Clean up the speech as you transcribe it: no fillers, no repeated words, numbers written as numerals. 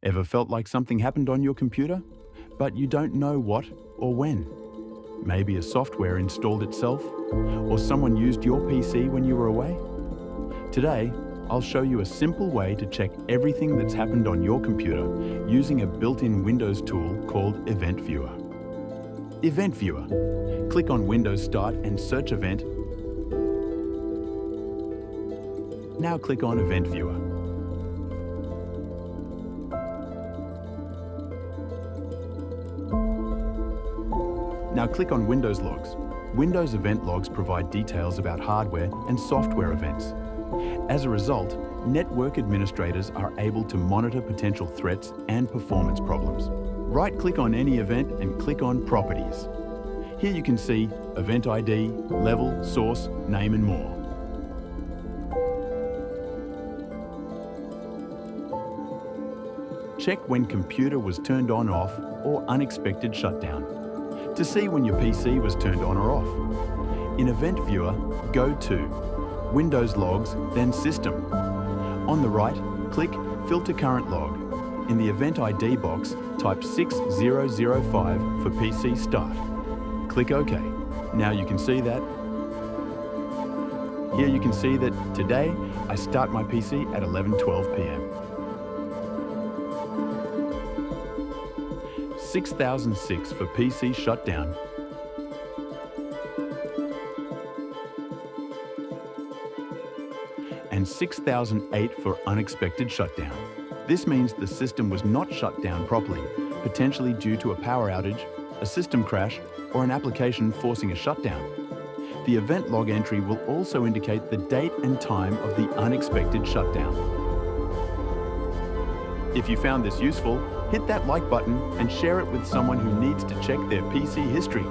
Ever felt like something happened on your computer, but you don't know what or when? Maybe a software installed itself, or someone used your PC when you were away? Today, I'll show you a simple way to check everything that's happened on your computer using a built-in Windows tool called Event Viewer. Event Viewer. Click on Windows Start and search Event. Now click on Event Viewer. Now click on Windows Logs. Windows event logs provide details about hardware and software events. As a result, network administrators are able to monitor potential threats and performance problems. Right-click on any event and click on Properties. Here you can see Event ID, level, source, name and more. Check when computer was turned on, off, or unexpected shutdown. To see when your PC was turned on or off. In Event Viewer, go to Windows Logs, then System. On the right, click Filter Current Log. In the Event ID box, type 6005 for PC Start. Click OK. Now you can see that. Here you can see that today I start my PC at 11:12 p.m. 6006 for PC shutdown. And 6008 for unexpected shutdown. This means the system was not shut down properly, potentially due to a power outage, a system crash, or an application forcing a shutdown. The event log entry will also indicate the date and time of the unexpected shutdown. If you found this useful, hit that like button and share it with someone who needs to check their PC history.